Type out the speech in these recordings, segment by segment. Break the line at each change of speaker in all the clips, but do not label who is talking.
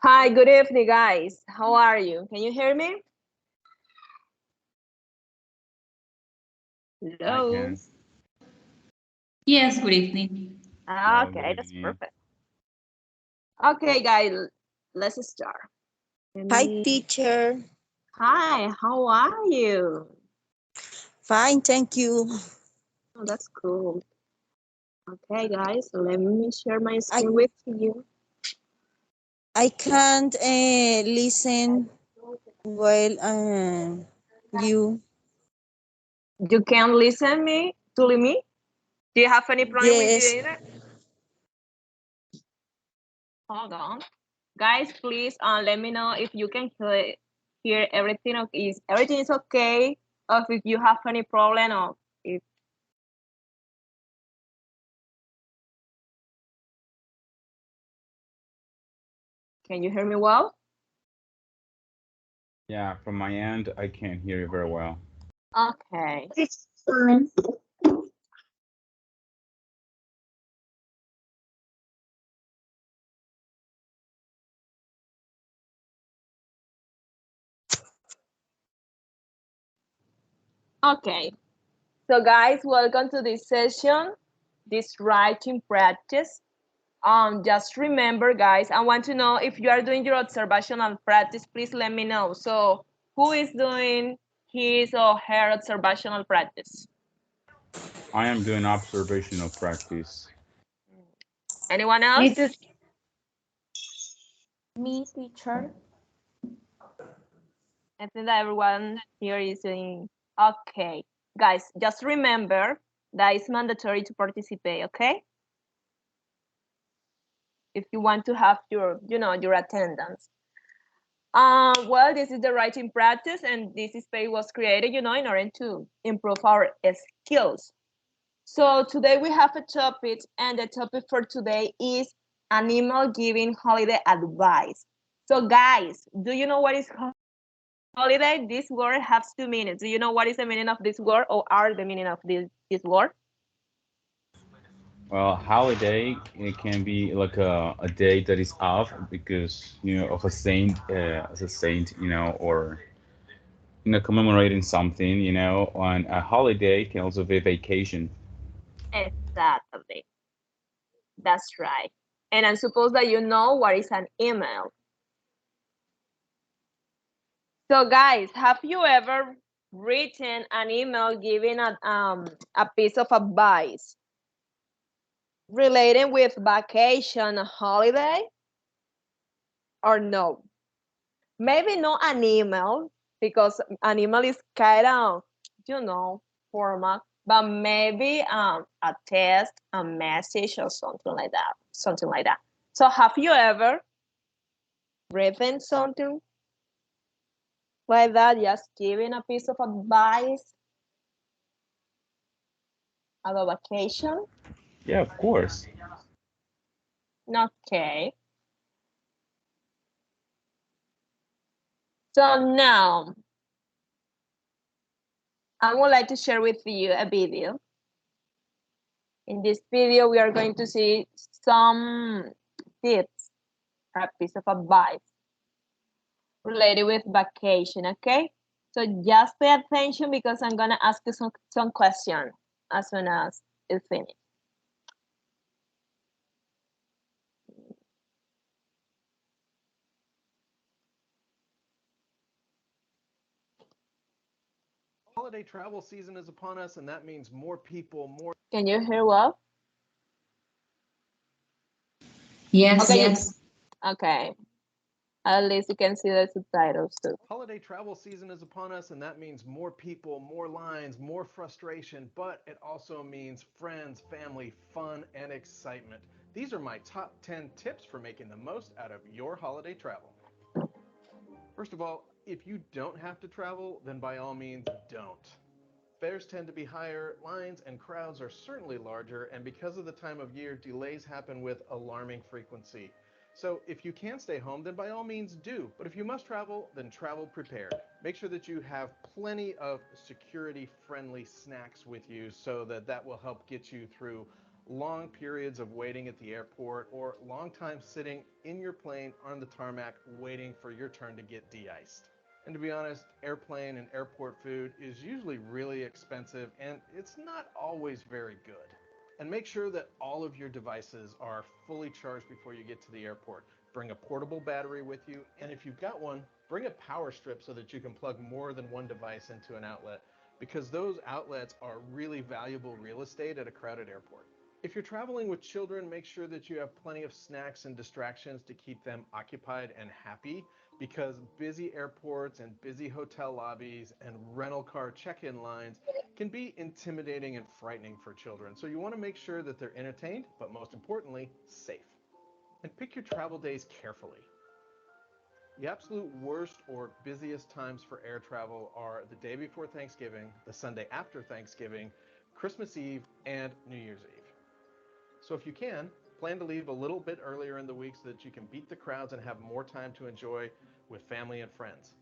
Hi, good evening, guys. How are you? Can you hear me?
I
Hello.
can.
Yes, good evening.
Hello, good
Okay, that's
evening.
perfect. Okay, guys, let's start. Let
Hi,
me...
teacher.
Hi, how are you?
Fine, thank you.
Oh, that's cool. Okay, guys, let me share my
I
screen with you.
I can't listen while you.
You can listen me to me? Do you have any problem with the
Yes,
internet? Hold on. Guys, please let me know if you can hear everything. Is everything is okay? Or if you have any problem, or if can you hear me well?
Yeah, from my end, I can't hear you very well.
Okay.
It's fine.
Okay. So guys, welcome to this session, this writing practice. Just remember, guys, I want to know if you are doing your observational practice, please let me know. So who is doing his or her observational practice?
I am doing observational practice.
Anyone
Me
else?
too. Me, teacher.
I think that everyone here is doing okay. Guys, just remember that it's mandatory to participate, okay? If you want to have your attendance. Well, this is the writing practice, and this space was created, in order to improve our skills. So today we have a topic, and the topic for today is an email giving holiday advice. So guys, do you know what is holiday? This word has two meanings. Do you know what is the meaning of this word, or are the meaning of this word?
Well, holiday, it can be like a day that is off because, of a saint, as a saint, or, commemorating something, on a holiday can also be vacation.
Exactly. That's right. And I suppose that you know what is an email. So guys, have you ever written an email giving a piece of advice relating with vacation, holiday, or no? Maybe not an email, because an email is kind of, formal, but maybe a text, a message, or something like that. Something like that. So have you ever written something like that, just giving a piece of advice about vacation?
Yeah, of course.
Okay. So now I would like to share with you a video. In this video, we are going to see some tips, a piece of advice related with vacation, okay? So just pay attention, because I'm gonna ask you some questions as soon as it's finished.
Holiday travel season is upon us, and that means more people, more.
Can you hear well?
Yes,
Okay,
yes.
okay. At least you can see the subtitles too.
Holiday travel season is upon us, and that means more people, more lines, more frustration, but it also means friends, family, fun, and excitement. These are my top 10 tips for making the most out of your holiday travel. First of all, if you don't have to travel, then by all means, don't. Fares tend to be higher, lines and crowds are certainly larger, and because of the time of year, delays happen with alarming frequency. So if you can stay home, then by all means do. But if you must travel, then travel prepared. Make sure that you have plenty of security-friendly snacks with you so that will help get you through long periods of waiting at the airport, or long time sitting in your plane on the tarmac waiting for your turn to get de-iced. And to be honest, airplane and airport food is usually really expensive and it's not always very good. And make sure that all of your devices are fully charged before you get to the airport. Bring a portable battery with you, and if you've got one, bring a power strip so that you can plug more than one device into an outlet, because those outlets are really valuable real estate at a crowded airport. If you're traveling with children, make sure that you have plenty of snacks and distractions to keep them occupied and happy, because busy airports and busy hotel lobbies and rental car check-in lines can be intimidating and frightening for children. So you want to make sure that they're entertained, but most importantly, safe. And pick your travel days carefully. The absolute worst or busiest times for air travel are the day before Thanksgiving, the Sunday after Thanksgiving, Christmas Eve, and New Year's Eve. So if you can, plan to leave a little bit earlier in the week so that you can beat the crowds and have more time to enjoy with family and friends.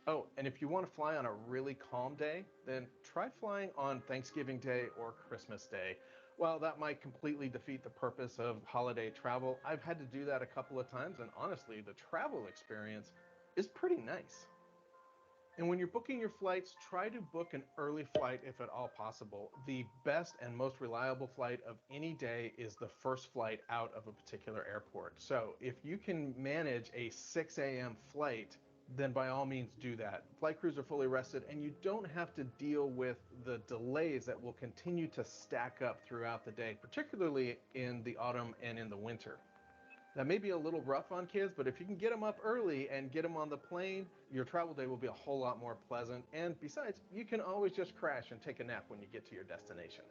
Oh, and if you want to fly on a really calm day, then try flying on Thanksgiving Day or Christmas Day. While that might completely defeat the purpose of holiday travel, I've had to do that a couple of times, and honestly, the travel experience is pretty nice. And when you're booking your flights, try to book an early flight if at all possible. The best and most reliable flight of any day is the first flight out of a particular airport. So if you can manage a 6 a.m. flight, then by all means do that. Flight crews are fully rested and you don't have to deal with the delays that will continue to stack up throughout the day, particularly in the autumn and in the winter. That may be a little rough on kids, but if you can get them up early and get them on the plane, your travel day will be a whole lot more pleasant. And besides, you can always just crash and take a nap when you get to your destination.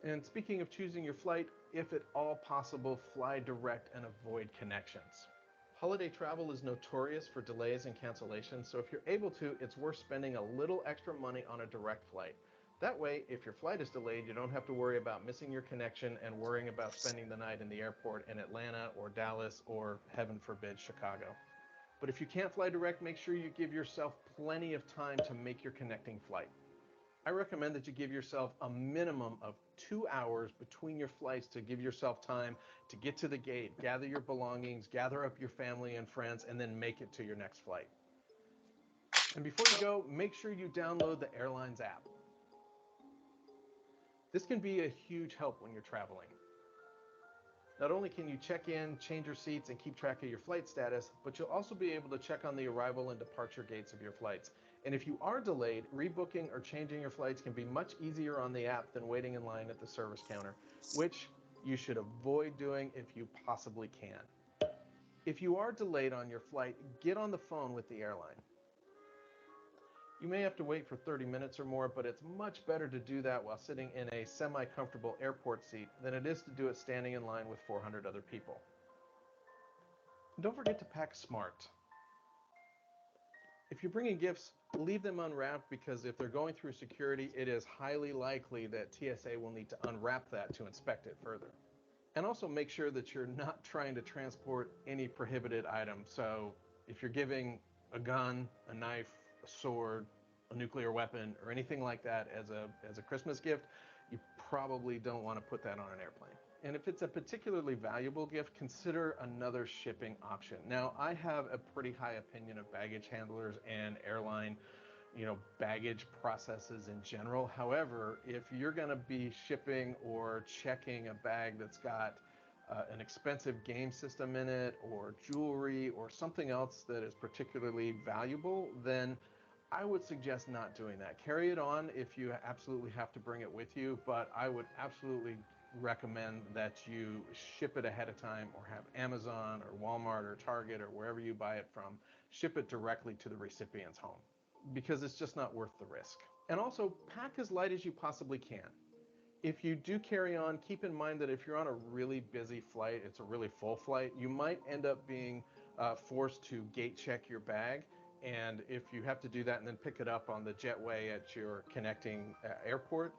And speaking of choosing your flight, if at all possible, fly direct and avoid connections. Holiday travel is notorious for delays and cancellations, so if you're able to, it's worth spending a little extra money on a direct flight. That way, if your flight is delayed, you don't have to worry about missing your connection and worrying about spending the night in the airport in Atlanta or Dallas or, heaven forbid, Chicago. But if you can't fly direct, make sure you give yourself plenty of time to make your connecting flight. I recommend that you give yourself a minimum of 2 hours between your flights to give yourself time to get to the gate, gather your belongings, gather up your family and friends, and then make it to your next flight. And before you go, make sure you download the airline's app. This can be a huge help when you're traveling. Not only can you check in, change your seats, and keep track of your flight status, but you'll also be able to check on the arrival and departure gates of your flights. And if you are delayed, rebooking or changing your flights can be much easier on the app than waiting in line at the service counter, which you should avoid doing if you possibly can. If you are delayed on your flight, get on the phone with the airline. You may have to wait for 30 minutes or more, but it's much better to do that while sitting in a semi-comfortable airport seat than it is to do it standing in line with 400 other people. And don't forget to pack smart. If you're bringing gifts, leave them unwrapped, because if they're going through security, it is highly likely that TSA will need to unwrap that to inspect it further. And also make sure that you're not trying to transport any prohibited items. So if you're giving a gun, a knife, a sword, a nuclear weapon, or anything like that as a Christmas gift, you probably don't want to put that on an airplane. And if it's a particularly valuable gift, consider another shipping option. Now, I have a pretty high opinion of baggage handlers and airline baggage processes in general. However, if you're going to be shipping or checking a bag that's got an expensive game system in it, or jewelry, or something else that is particularly valuable, then I would suggest not doing that. Carry it on if you absolutely have to bring it with you, but I would absolutely recommend that you ship it ahead of time, or have Amazon or Walmart or Target or wherever you buy it from ship it directly to the recipient's home, because it's just not worth the risk. And also, pack as light as you possibly can. If you do carry on, keep in mind that if you're on a really busy flight, it's a really full flight, you might end up being forced to gate check your bag. And if you have to do that and then pick it up on the jetway at your connecting airport,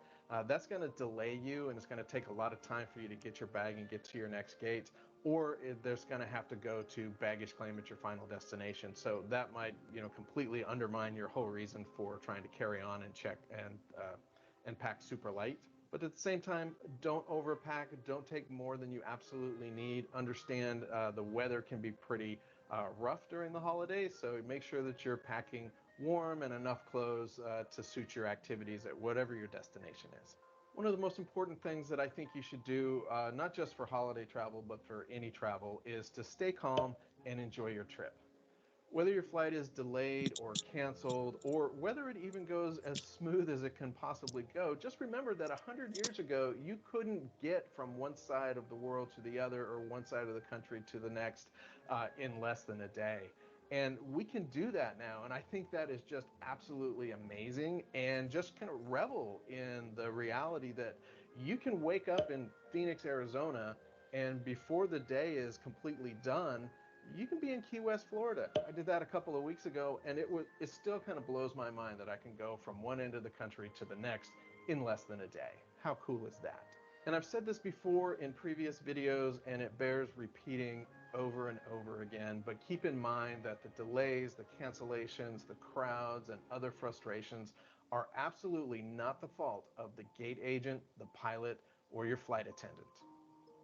that's going to delay you, and it's going to take a lot of time for you to get your bag and get to your next gate. Or there's going to have to go to baggage claim at your final destination. So that might, completely undermine your whole reason for trying to carry on and check and pack super light. But at the same time, don't overpack. Don't take more than you absolutely need. Understand the weather can be pretty rough during the holidays, so make sure that you're packing warm and enough clothes to suit your activities at whatever your destination is. One of the most important things that I think you should do, not just for holiday travel, but for any travel, is to stay calm and enjoy your trip. Whether your flight is delayed or canceled, or whether it even goes as smooth as it can possibly go, just remember that 100 years ago, you couldn't get from one side of the world to the other or one side of the country to the next in less than a day. And we can do that now. And I think that is just absolutely amazing. And just kind of revel in the reality that you can wake up in Phoenix, Arizona, and before the day is completely done, you can be in Key West, Florida. I did that a couple of weeks ago, and it still kind of blows my mind that I can go from one end of the country to the next in less than a day. How cool is that? And I've said this before in previous videos, and it bears repeating over and over again, but keep in mind that the delays, the cancellations, the crowds, and other frustrations are absolutely not the fault of the gate agent, the pilot, or your flight attendant.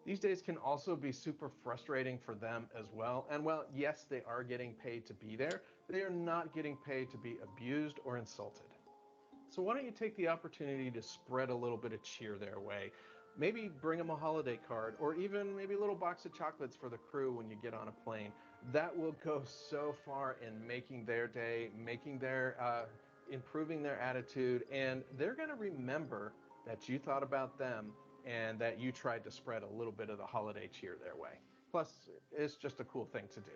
These days can also be super frustrating for them as well. And while, yes, they are getting paid to be there, they are not getting paid to be abused or insulted. So why don't you take the opportunity to spread a little bit of cheer their way? Maybe bring them a holiday card or even maybe a little box of chocolates for the crew when you get on a plane. That will go so far in making their day, improving their attitude, and they're going to remember that you thought about them and that you tried to spread a little bit of the holiday cheer their way. Plus, it's just a cool thing to do.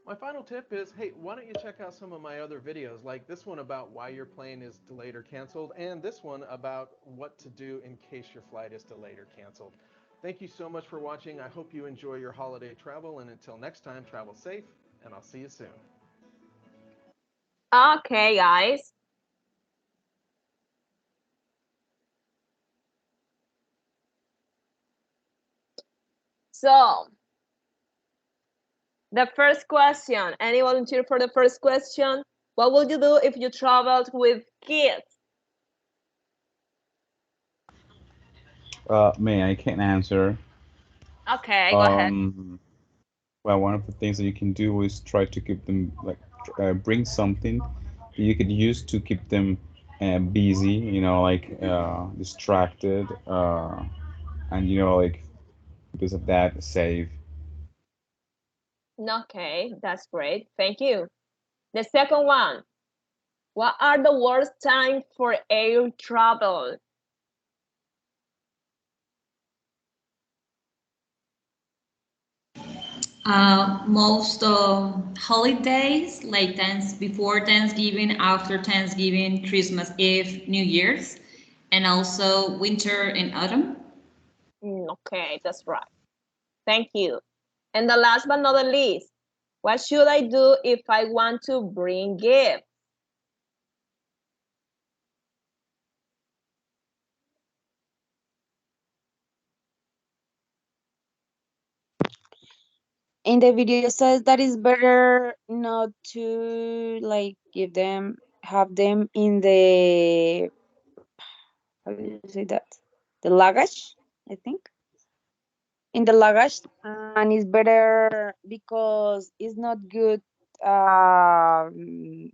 My final tip is, hey, why don't you check out some of my other videos, like this one about why your plane is delayed or canceled, and this one about what to do in case your flight is delayed or canceled. Thank you so much for watching. I hope you enjoy your holiday travel, and until next time, travel safe, and I'll see you soon.
Okay, guys. So, the first question. Any volunteer for the first question? What would you do if you traveled with kids?
I can answer.
Okay, go ahead.
Well, one of the things that you can do is try to keep them like bring something that you could use to keep them busy, like distracted, and like because of that, safe.
Okay, that's great. Thank you. The second one. What are the worst times for air travel?
Most holidays, like before Thanksgiving, after Thanksgiving, Christmas Eve, New Year's, and also winter and autumn.
Okay, that's right. Thank you. And the last but not the least, what should I do if I want to bring gifts?
In the video says that it's better not to like have them in the, how do you say that, the luggage, I think, in the luggage, and it's better because it's not good um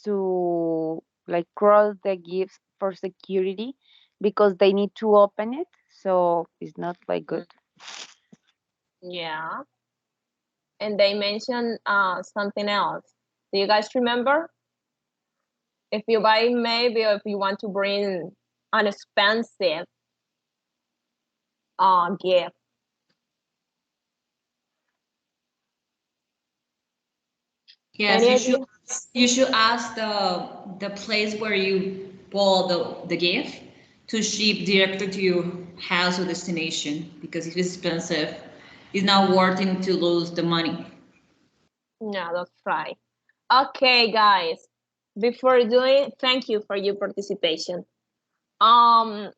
to like cross the gifts for security because they need to open it, so it's not like good.
Yeah. And they mentioned something else. Do you guys remember? If you buy maybe or if you want to bring an expensive gift.
Yes,
Any idea?
you should ask the place where you bought the gift to ship directly to your house or destination, because if it's expensive, it's not worth it to lose the money.
No, that's right. Okay, guys. Before doing, thank you for your participation. Um,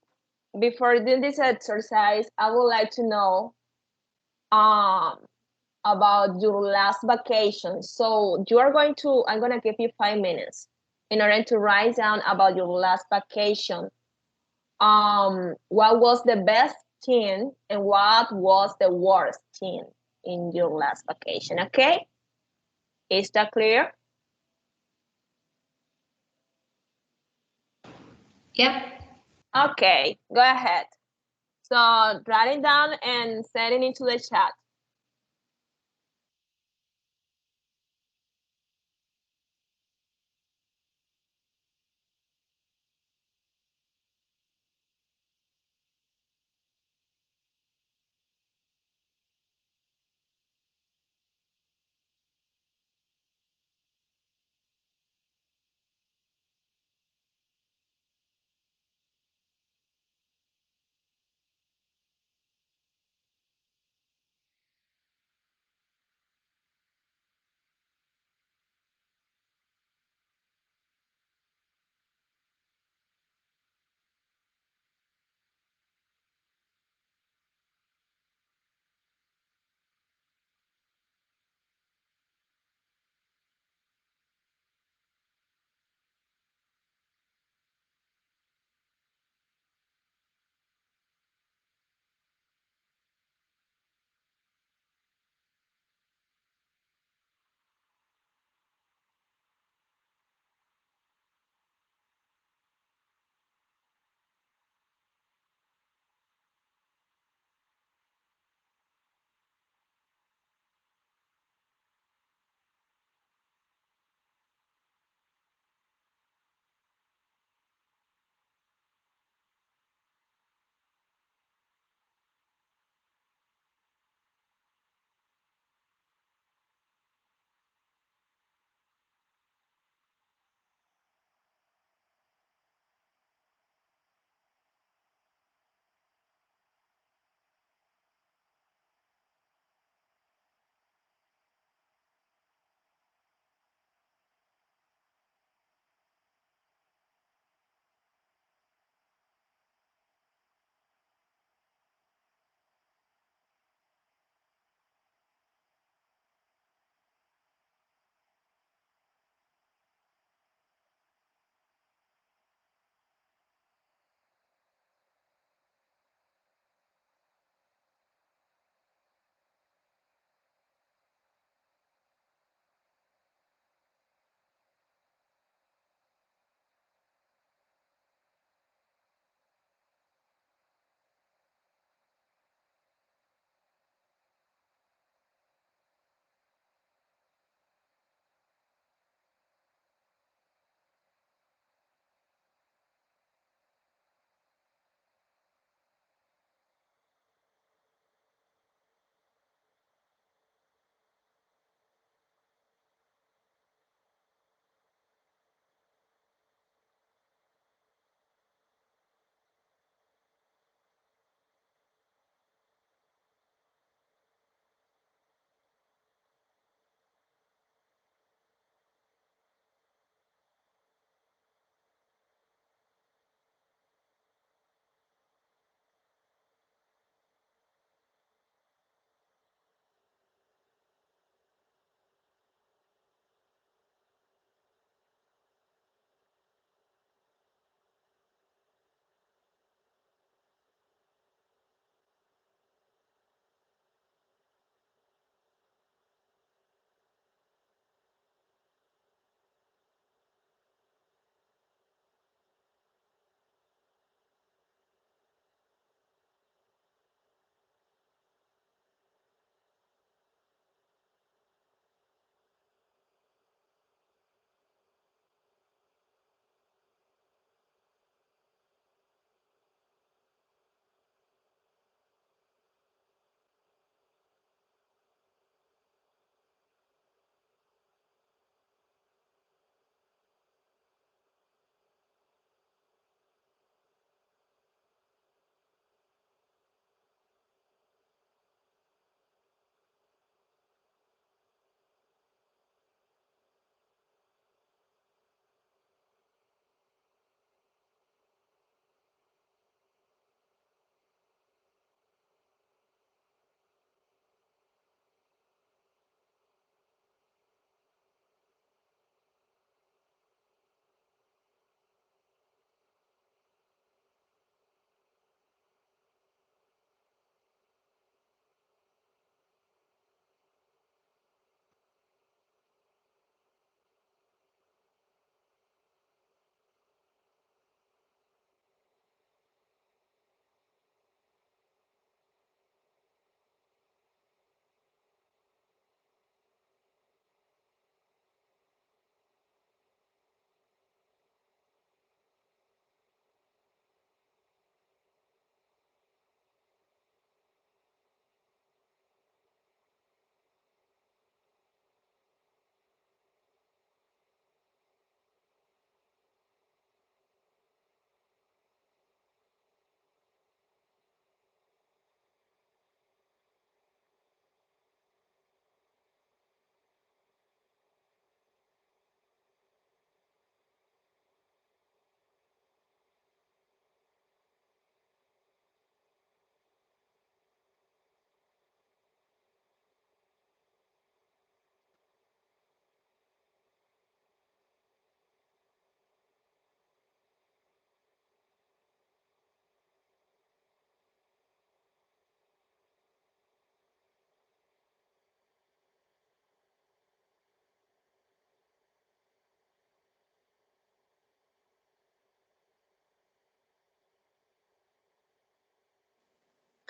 before doing this exercise, I would like to know um about your last vacation. So you are going to, I'm gonna give you 5 minutes in order to write down about your last vacation. what was the best thing and what was the worst thing in your last vacation? Okay, is that clear?
Yep.
Okay, go ahead. So write it down and send it into the chat.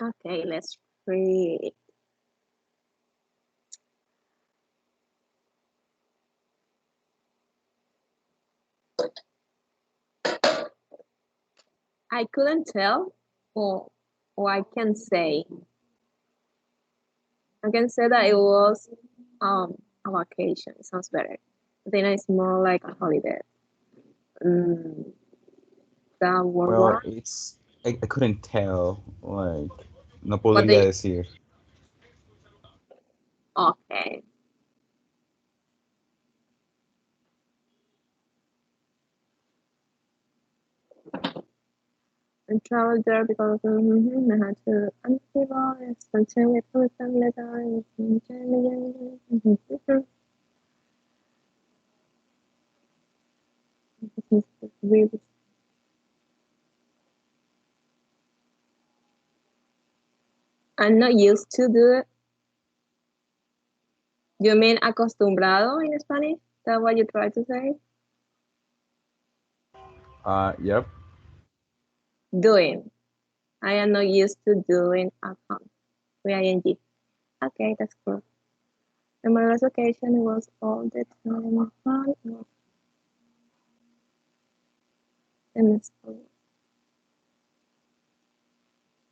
Okay, let's read. I couldn't tell, or I can say that it was a vacation. It sounds better. Then it's more like a holiday. Mm, that word
Well,
one.
I couldn't tell, like, no
What
podría
they
decir.
okay. And traveled there because I had to unstable and spend with person later. I'm not used to do it. You mean acostumbrado in Spanish? That what you try to say?
Yep.
Doing. I am not used to doing at home. With ing. Okay, that's cool. And my last vacation was all the time fun and it's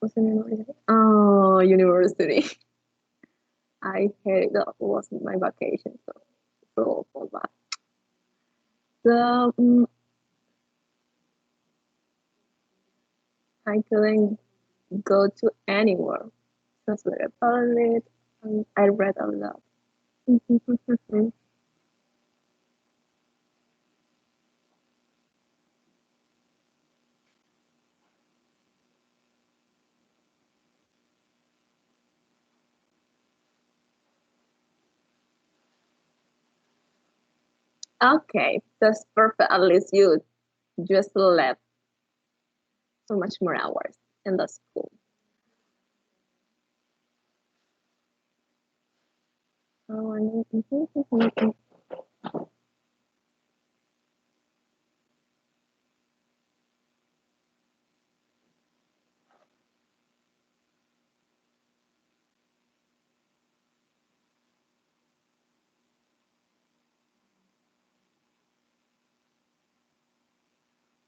was in university. Oh, university. I hate that was my vacation, so for that. So I couldn't go to anywhere. That's what I it, and I read a lot. Okay, that's perfect. At least you just left so much more hours, and that's cool. Oh,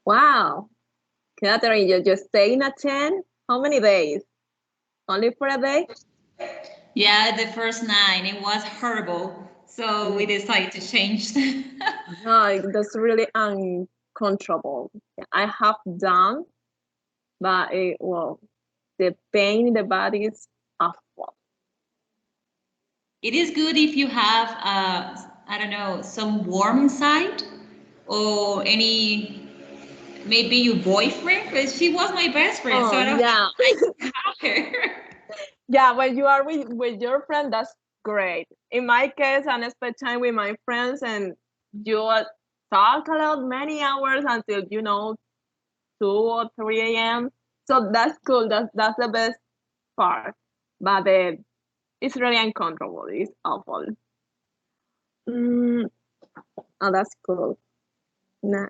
wow, Catherine, you're just staying at 10? How many days? Only for a day?
Yeah, the first 9, it was horrible. So we decided to change.
No, that's really uncontrollable. I have done, but well, the pain in the body is awful.
It is good if you have, I don't know, some warm inside or any, maybe your boyfriend, because she was my best friend, so
Oh,
I don't
yeah.
I can have her.
Yeah, when you are with your friend, that's great. In my case, I spend time with my friends and you talk a lot, many hours until, 2 or 3 a.m. So that's cool. That's the best part. But it's really uncomfortable. It's awful. Mm, oh, that's cool. Nice.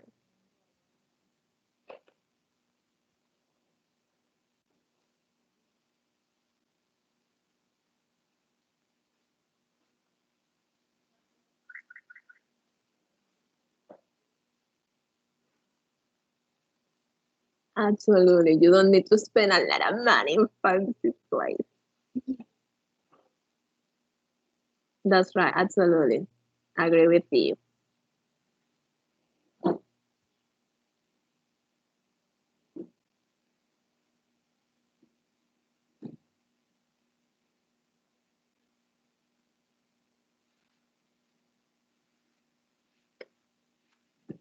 Absolutely. You don't need to spend a lot of money in fancy place. That's right. Absolutely. I agree with you.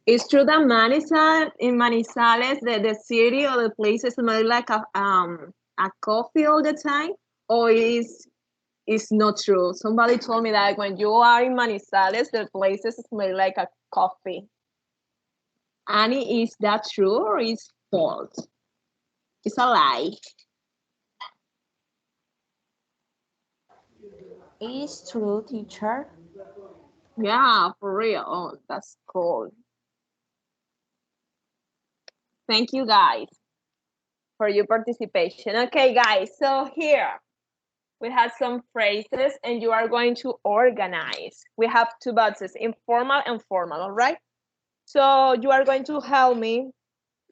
It's true that Manizales, the city or the place smell like a coffee all the time, or is not true. Somebody told me that when you are in Manizales, the places smell like a coffee. Annie, is that true or is false? It's a lie.
It is true, teacher.
Yeah, for real. Oh, that's cool. Thank you guys for your participation. Okay, guys, so here we have some phrases and you are going to organize. We have two boxes, informal and formal, all right? So you are going to help me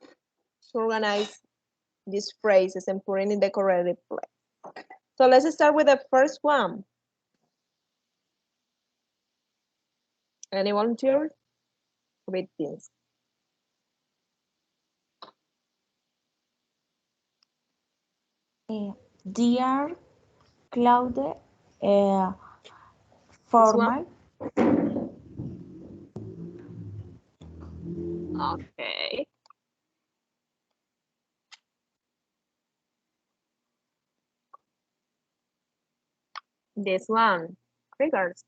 to organize these phrases and put it in the correct place. So let's start with the first one. Any volunteers? Read this.
Dear Claude,
This one?
formal.
Okay. This one. Triggers.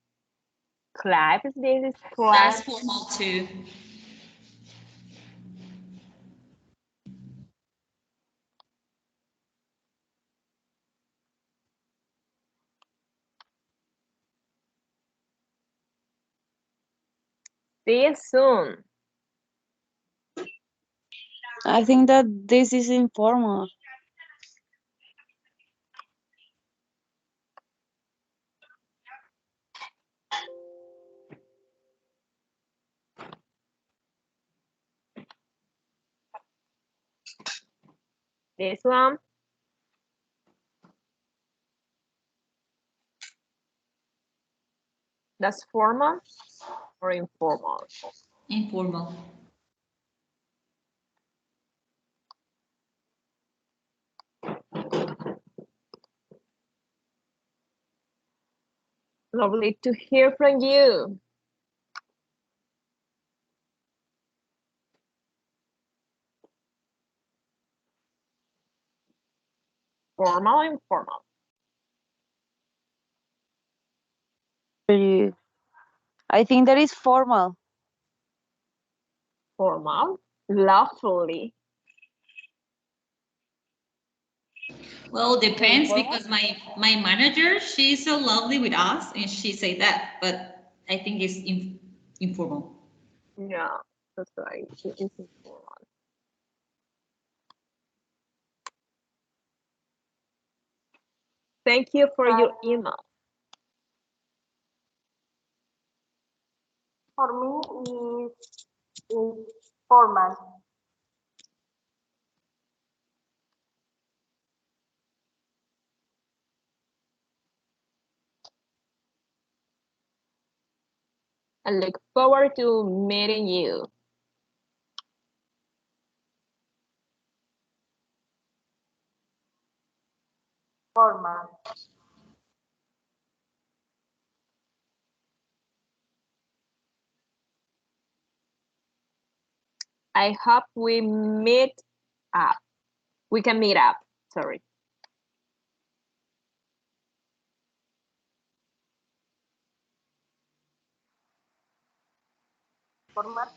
Clap. This is clap.
That's formal too.
See you soon.
I think that this is informal.
This one. That's formal or informal?
Informal.
Lovely to hear from you. Formal or informal?
I think that is formal.
Formal. Lovely.
Well, depends
Informal?
because my manager, she's so lovely with us, and she say that, but I think it's informal.
Yeah, that's right. It is informal. Thank you for your email.
For me is formal.
I look forward to meeting you.
Formal.
I hope we meet up. We can meet up. Sorry.
Formal.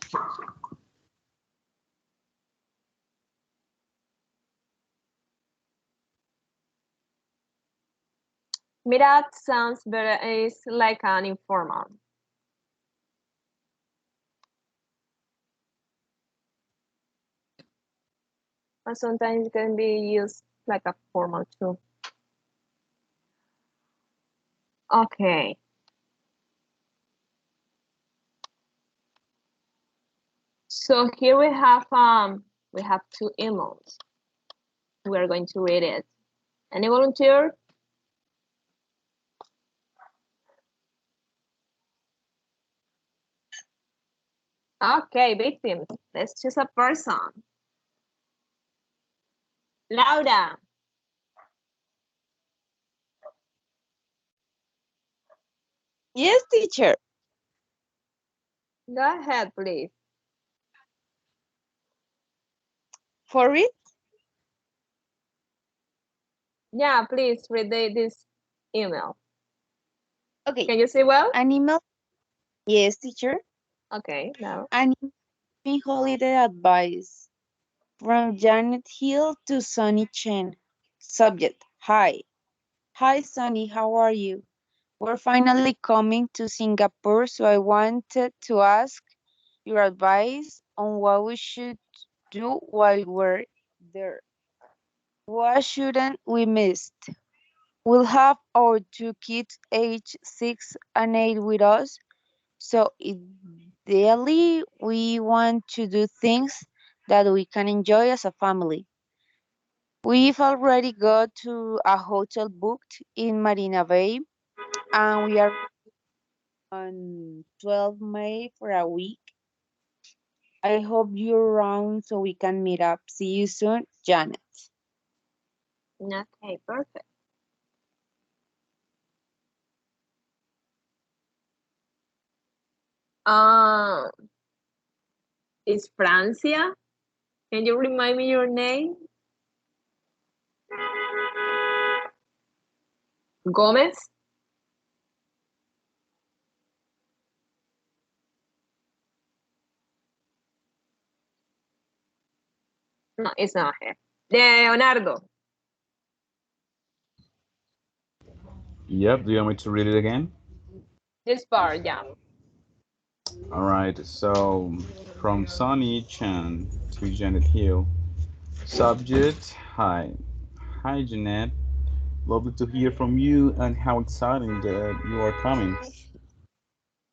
Meet up sounds better. It's like an informal. But sometimes it can be used like a formal too. Okay. So here we have two emails. We are going to read it. Any volunteer? Okay, victims. Let's choose a person. Laura,
Yes, teacher.
go ahead, please.
For it,
Yeah, please read this email.
okay.
Can you see well?
An email. Yes, teacher.
Okay, now.
An email holiday advice from Janet Hill to Sonny Chen. Subject: Hi. Hi, Sonny. How are you? We're finally coming to Singapore, so I wanted to ask your advice on what we should do while we're there. What shouldn't we miss? We'll have our two kids aged 6 and 8 with us, so ideally we want to do things that we can enjoy as a family. We've already got to a hotel booked in Marina Bay, and we are on 12 May for a week. I hope you're around so we can meet up. See you soon, Janet.
Okay, perfect. Uh, is Francia? Can you remind me your name? Gomez? No, it's not her. Leonardo.
Yep. Do you want me to read it again?
This part, yeah.
All right. So from Sonny Chan to Janet Hill. Subject: Hi. Hi, Jeanette. Lovely to hear from you and how exciting that you are coming.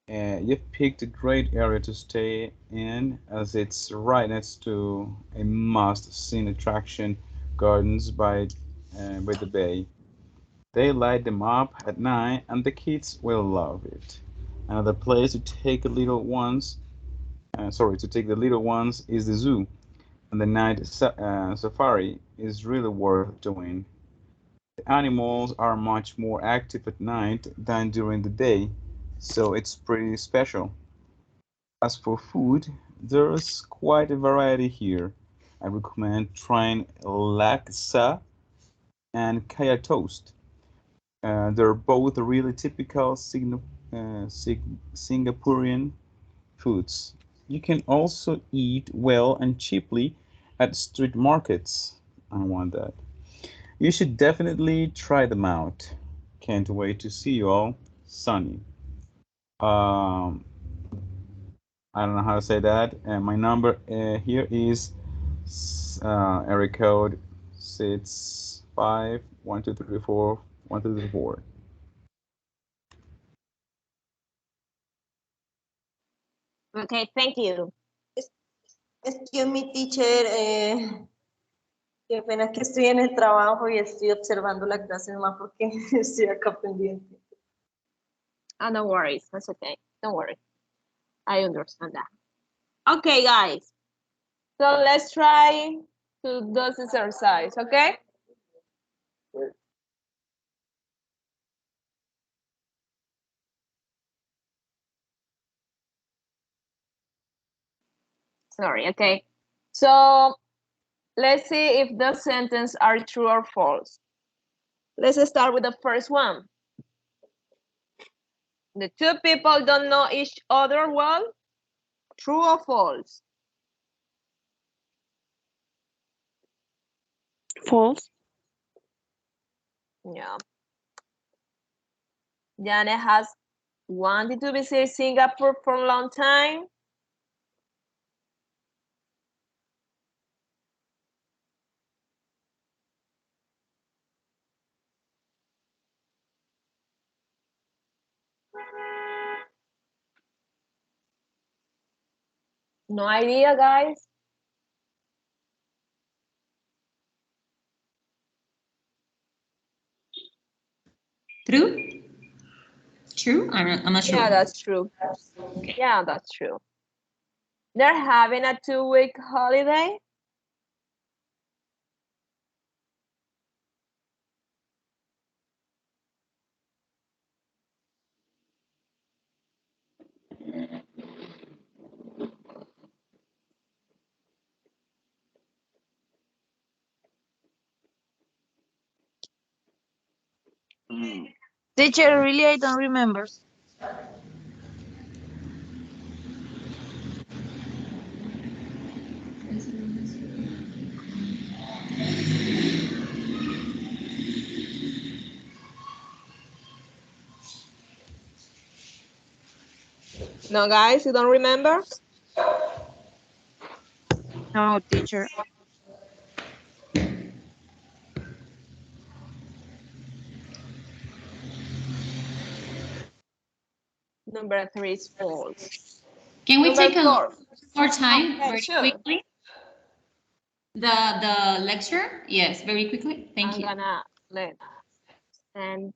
You've picked a great area to stay in as it's right next to a must-see attraction, gardens by the bay. They light them up at night and the kids will love it. Another place to take to take the little ones is the zoo, and the night safari is really worth doing. The animals are much more active at night than during the day, so it's pretty special. As for food, there's quite a variety here. I recommend trying laksa and kaya toast. They're both really typical Singaporean foods. You can also eat well and cheaply at street markets. I want that. You should definitely try them out. Can't wait to see you all. Sunny. Um, I don't know how to say that. And my number here is area code 6512341234.
Okay, thank you.
Excuse me, teacher. Qué pena que estoy en el trabajo y estoy observando la clase nomás porque estoy acá pendiente.
Oh, no worries. That's okay. Don't worry. I understand that. Okay, guys. So let's try to do this exercise, okay? Sorry, okay. So let's see if the sentence are true or false. Let's start with the first one. The two people don't know each other well. True or false?
False.
Yeah. Janet has wanted to visit Singapore for a long time. No idea, guys.
True? True? I'm not
Yeah,
sure.
that's true. Yeah, that's true. They're having a 2-week holiday.
Teacher, really, I don't remember.
No, guys, you don't remember?
No, teacher.
Number 3 is false.
Can we
Number
take a
4.
more time
Okay,
very
sure.
quickly? The lecture? Yes, very quickly. Thank
I'm
you.
gonna let and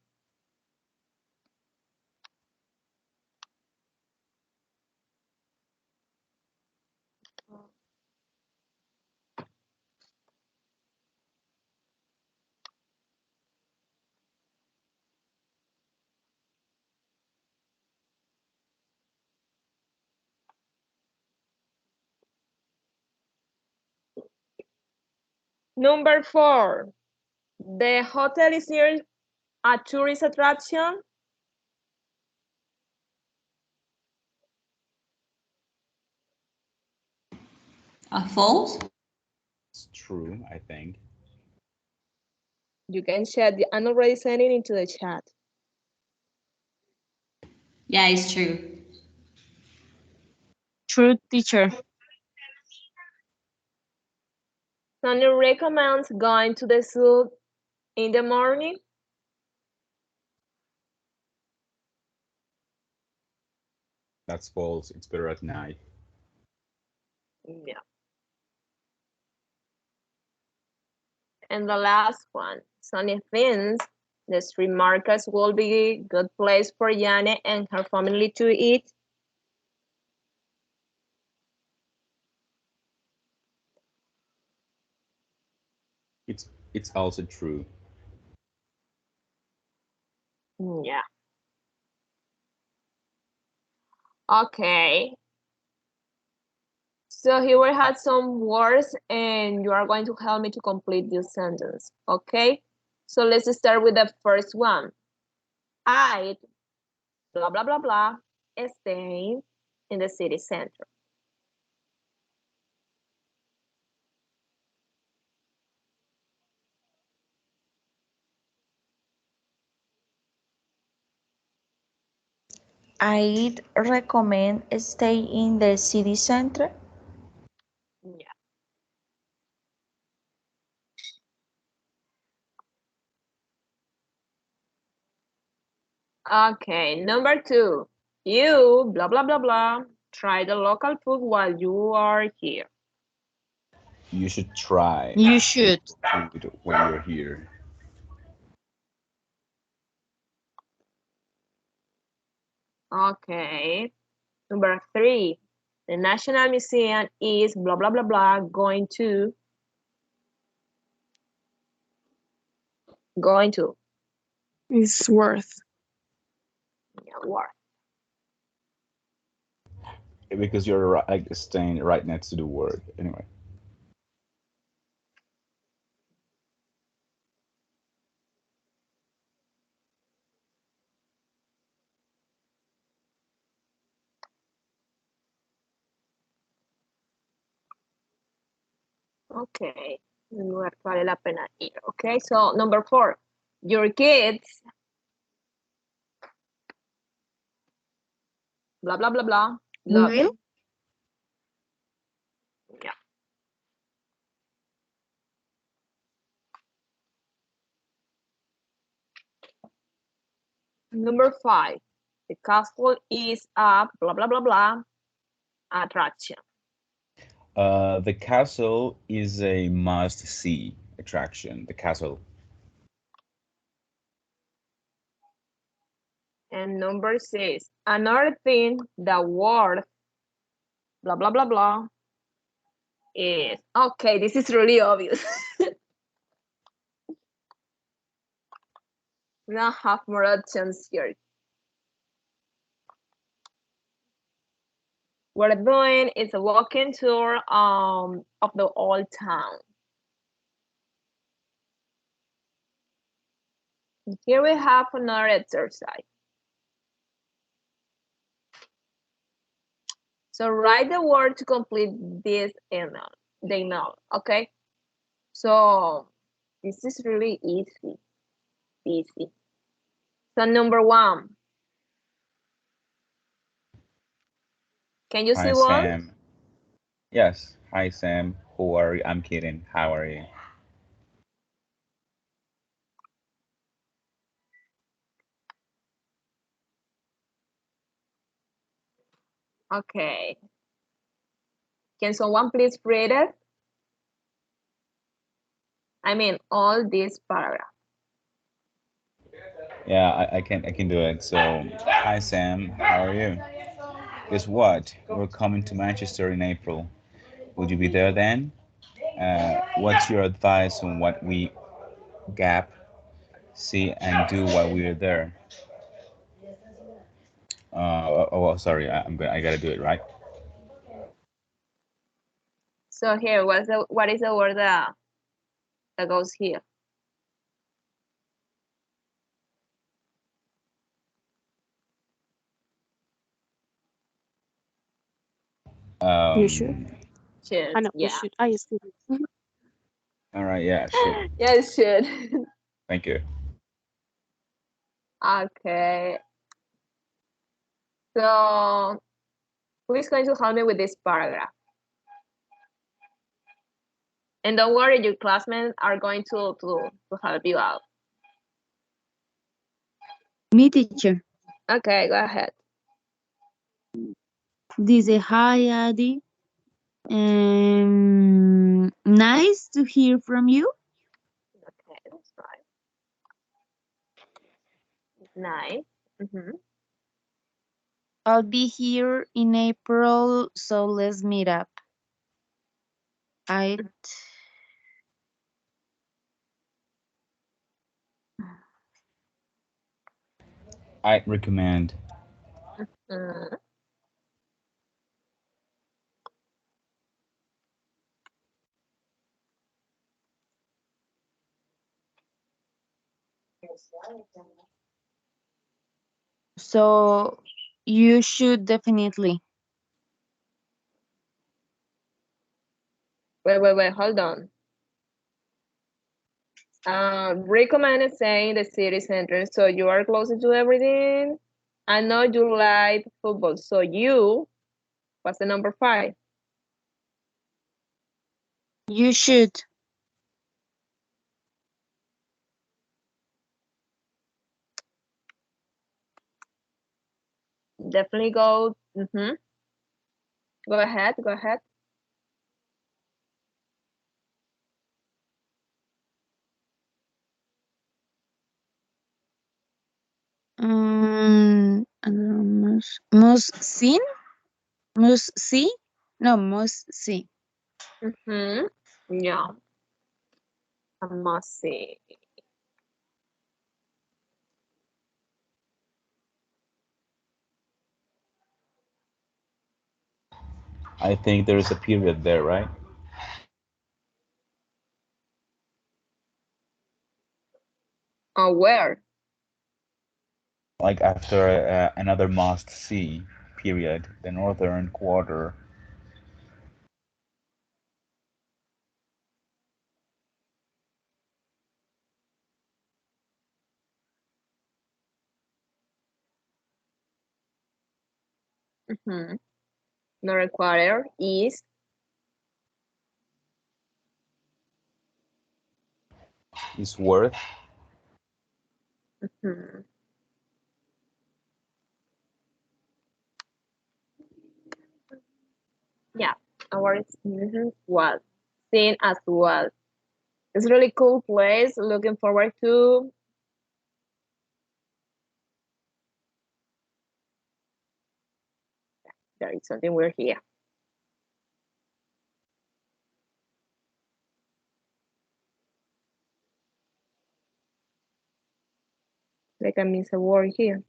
number 4. The hotel is near a tourist attraction.
False?
It's true, I think.
You can check. I'm already sending into the chat.
Yeah, it's true.
True, teacher.
Sonny recommends going to the zoo in the morning.
That's false. It's better at night.
Yeah. And the last one, Sonny thinks the street markets will be a good place for Jane and her family to eat.
It's also true.
Yeah. Okay. So here we had some words and you are going to help me to complete this sentence, okay? So let's start with the first one. I, blah, blah, blah, blah, staying in the city center.
I'd recommend stay in the city center.
Yeah. Okay, number 2. You, blah, blah, blah, blah, try the local food while you are here.
You should try
You should.
food when you're here.
Okay. Number 3. The National Museum is blah, blah, blah, blah, going to.
It's worth.
Yeah, work.
Because you're like staying right next to the word. Anyway.
Okay. Vale la pena ir. Okay, so number 4. Your kids, blah, blah, blah, blah, love it.
Will?
Yeah. Number 5. The castle is a blah, blah, blah, blah attraction.
The castle is a must-see attraction. The castle.
And number 6. Another thing that worth blah, blah, blah, blah is, okay, this is really obvious. We don't have more options here. What we're doing is a walking tour of the old town. Here we have another exercise. So write the word to complete this email, the email, okay? So this is really easy. So number 1, can you see
Hi,
one?
Sam. Yes. Hi, Sam. Who are you? I'm kidding. How are you?
Okay. Can someone please read it? I mean, all this paragraph.
Yeah, I can do it. So, hi Sam, how are you? Guess what? We're coming to Manchester in April. Will you be there then? What's your advice on what we gap, see, and do while we are there? Sorry, I gotta do it right.
So here, what is the word that goes here?
You should.
Um,
Should.
I know we
Yeah.
should. I excuse me.
all right, yeah, sure.
Yeah, it should.
Thank you.
Okay. So who is going to help me with this paragraph? And don't worry, your classmates are going to help you out.
Me, teacher.
Okay, go ahead.
Dice, hi, Adi. Nice to hear from you.
Okay, that's right. Nice. Mm-hmm.
I'll be here in April, so let's meet up. I
I recommend.
Mm.
so you should definitely.
Wait, hold on. Recommend is saying the city center, so you are closer to everything. I know you like football, so you, what's the number 5?
You should.
Definitely go. Mm-hmm. Go ahead, go ahead.
Must see? Must see? No, must see.
Mm-hmm. Yeah, I must see.
I think there is a period there, right?
Where?
Like after another must see period, the northern quarter.
Mm-hmm. Not required is.
Is worth.
Mm-hmm. Yeah, our was seen as well. It's a really cool place. Looking forward to. There is something weird here. Like I miss a word here.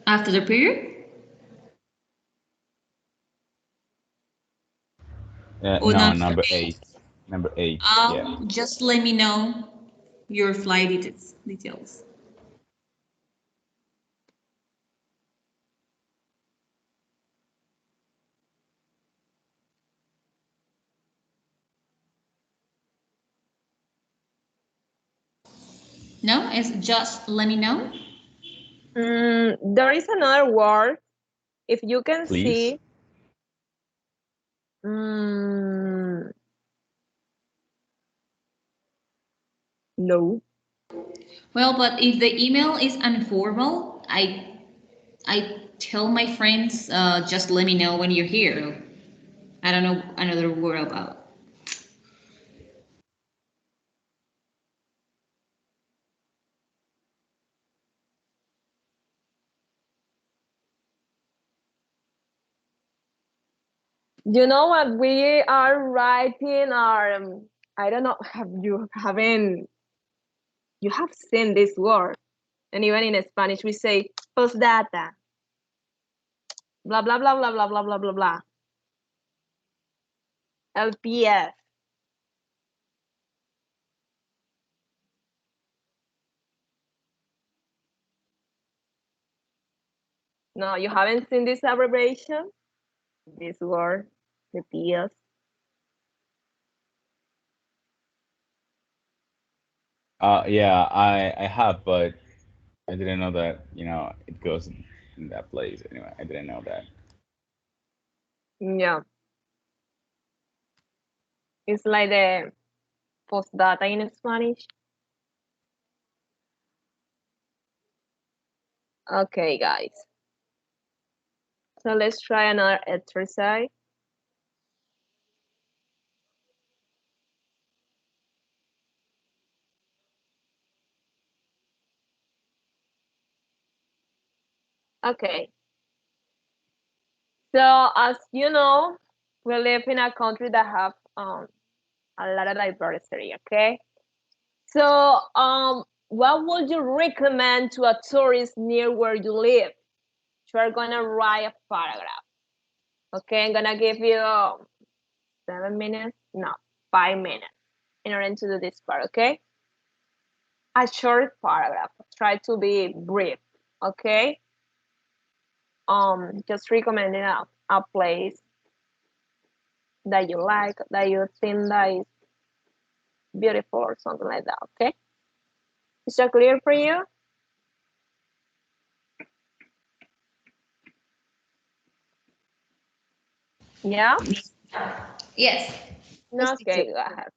After the period? Or
No,
number
number 8.
8?
Number 8. Yeah.
Just let me know your flight details. No, it's just let me know.
There is another word. If you can
Please.
see. Mm, no.
Well, but if the email is informal, I tell my friends, just let me know when you're here. I don't know another word about.
You know what we are writing our I don't know, you have seen this word, and even in Spanish we say postdata, blah blah blah blah blah blah blah blah blah, LPF. No, you haven't seen this abbreviation, this word, the PS.
Yeah, I have, but I didn't know that, it goes in that place. Anyway, I didn't know that.
Yeah, it's like the postdata in Spanish. Okay, guys. So let's try another exercise. Okay. So as you know, we live in a country that have a lot of diversity. Okay. So what would you recommend to a tourist near where you live? You are gonna write a paragraph. Okay, I'm gonna give you 7 minutes. No, 5 minutes in order to do this part. Okay. A short paragraph. Try to be brief. Okay. Just recommending a place that you like, that you think that is beautiful or something like that. Okay. Is that clear for you? Yeah.
Yes.
Yes, teacher.
Okay. Go ahead.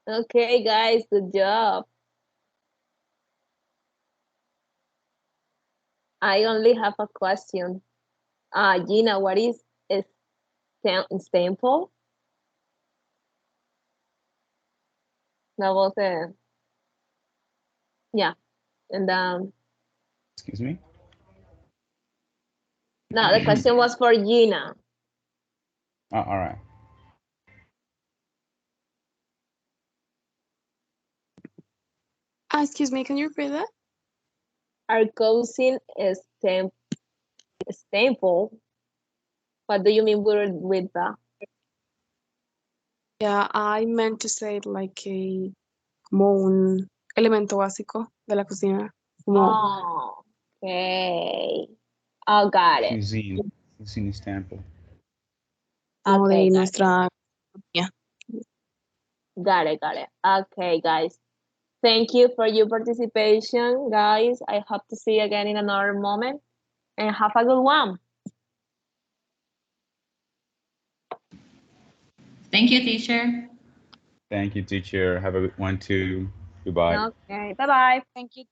Okay, guys, good job. I only have a question. Gina, what is staple? That was a yeah, and
Excuse me.
no, the question was for Gina.
All right.
Excuse me, can you repeat that?
Our cousin is staple. What do you mean with that?
Yeah, I meant to say it like como un elemento básico de la cocina. Como,
Oh, okay. Oh, got it.
Cuisine stample.
como
Okay,
de
got it.
nuestra comida.
Got it, got it. Okay, guys. Thank you for your participation, guys. I hope to see you again in another moment. And have a good one.
Thank you, teacher.
Thank you, teacher. Have a good one too. Goodbye.
Okay, bye-bye.
Thank you.